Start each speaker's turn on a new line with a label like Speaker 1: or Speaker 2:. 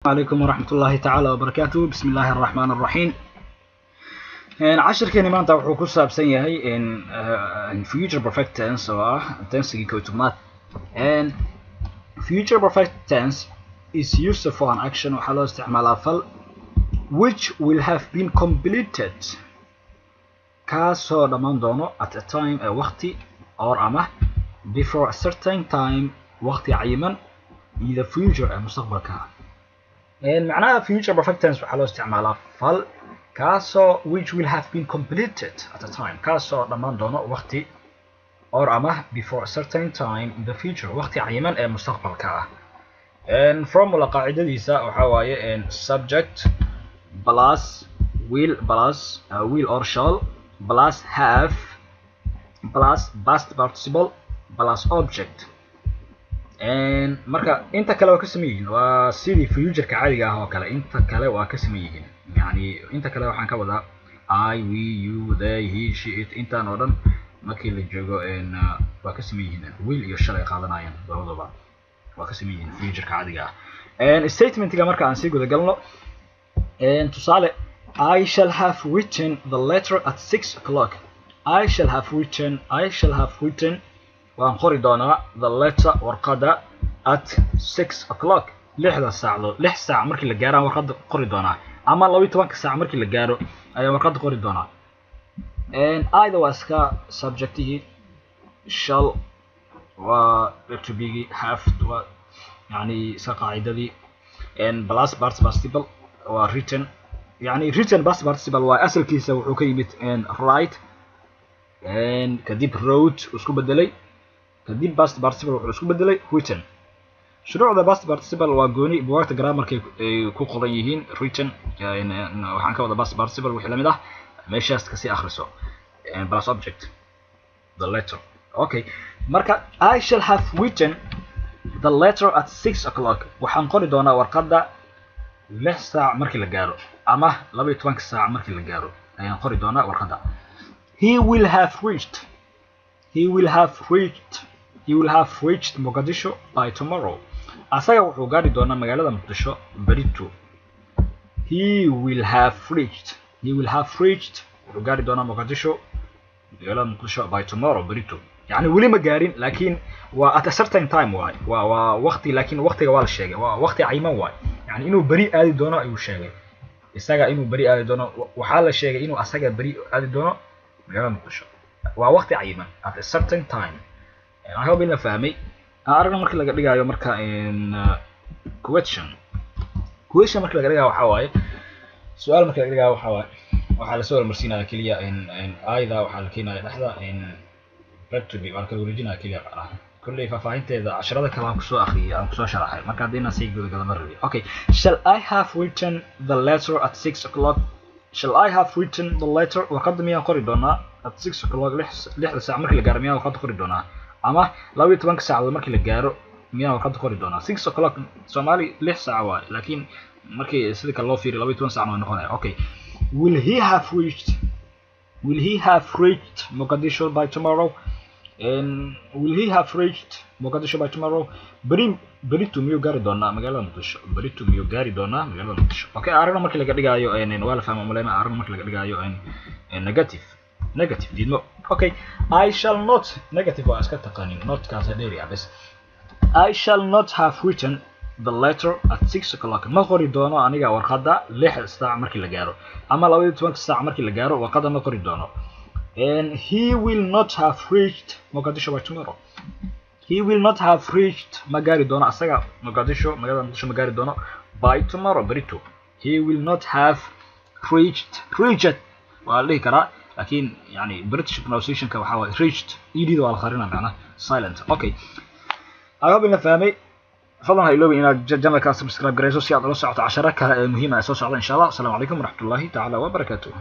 Speaker 1: عليكم ورحمة الله تعالى وبركاته. بسم الله الرحمن الرحيم. عشركeenii maanta wuxuu ku saabsan yahay in future perfect tense oo ah tense-gii koowaad. And future perfect tense is used for an action waxaa loo isticmaalaa fal which will have been completed kaasoo dhammaan doono at a time waqti or ama before a certain time waqti cayiman in the future mustaqbalka. معناها future perfect tense waxaa loo isticmaalaa fal kaasoo which will have been completed at a time kaasoo dhammaan doono waqti or ama before a certain time in the future waqti cayiman ee mustaqbalka ah. Formula qaacidadiisa waxaa waaye subject plus will plus will or shall plus have plus past participle plus object. marka inta kale waa ka sameeyeen waa sidii future-ka caadiga ah oo kale inta kale waa ka sameeyeen yani inta kale waxaan ka wadaa I we you they he she it intaan oo dhan markii la joogo waa ka sameeyeen will iyo shall ay qaadanayaan labadaba waa ka sameeyeen future-ka caadiga ah. Statement-ga marka aan sii guda galno tusaale I shall have written the letter at 6 o'clock. I shall have written waan qori doonaa the letter warqada at 6 o'clock 6 saac markii la gaaro warqada qori doonaa ama 12 saac markii la gaaro ayaan warqada qori doonaa. Either waa iska subjectihi shall waa to be have waa yani iska qaacidadii plus past participle waa written yani written past participle waa asalkiisa wuxuu ka yimid write kadib wrote isku bedelay kadib past participle wuxuu isku bedelay written. shuruucda past participle waa gooni buugta grammarka ay ku qoran yihiin written waxaan ka wada past participle wixii lamid ah meeshaas ka sii akhriso plus object the letter. Okay, marka I shall have written the letter at 6 o'clock waxaan qori doonaa warqada 6 saac markii la gaaro ama 12 saac markii la gaaro ayaan qori doonaa warqada. He will have reached Mogadishu by tomorrow. Asaga wuxuu gaari doonaa magaalada Muqdisho berito. He will have reached wuxuu gaari doonaa Mogadishu magaalada Muqdisho by tomorrow berito. Yani weli ma gaarin laakiin waa at a certain time waay waa waqti laakiin waqtiga waa la sheegay waa waqti cayiman waay yani inuu beri aadi doono ayuu sheegay isaga inuu beri aadi doono waxaa la sheegay inuu asaga beri aadi doono magaalada Muqdisho waa waqti cayiman at a certain time. I hope in la fahmay aragna markii laga dhigayo marka question markii laga dhigayo waxa waaye su'aal markii laga dhigayo waxa waaye waxa la soo marsiinaya kaliya ayda waxa la keenaya dhaxda verb to be marka la wareejinayo kaliya kulli faafahinteeda casharada kale aan ku soo akhriyay aan ku soo sharaxay marka hadina si guud gala marri. Okay, shall I have written the letter at 6 o'clock? Waqad miyaan qori doonaa at 6 o'clock 6 saac markii la gaaro miyaan waqad qori doonaa ama 12 saacadood markii la gaaro miyaan waqad qori doonaa. 6 o'clock Soomaali 6 saac waay laakiin markii sida kale loo fiiriyo 12 saac way noqonaya. Okay, will he have reached Mogadishu by tomorrow? berito miyuu gaari doonaa magaalada Muqdisho. Okay, aragna markii laga dhigayo waa la fahmo maleyna aragna markii laga dhigayo negative diidmo. Okay, I shall not negative waa iska taqaanin not kaas dheeri bas. I shall not have written the letter at 6 o'clock ma qori doono aniga warqada 6 saac markii la gaaro ama 12 saac markii la gaaro warqada ma qori doono. And he will not have reached Mogadishu by tomorrow. Ma gaari doono asaga magaalada Muqdisho ma gaari doono by tomorrow berito. He will not have reached waa la dhihi karaa laakiin yani British pronunciation-ka waxa waaye reached idida waa la qarina macna silent. Okay, aad bina fahmay fadlan ha iloobi inaad channelka subscribe gareyso si aad ula socoto casharada kale ee muhiim ah ee soo socda insha Allah. Assalamu alaykum warahmatullahi ta'ala wa barakatuh.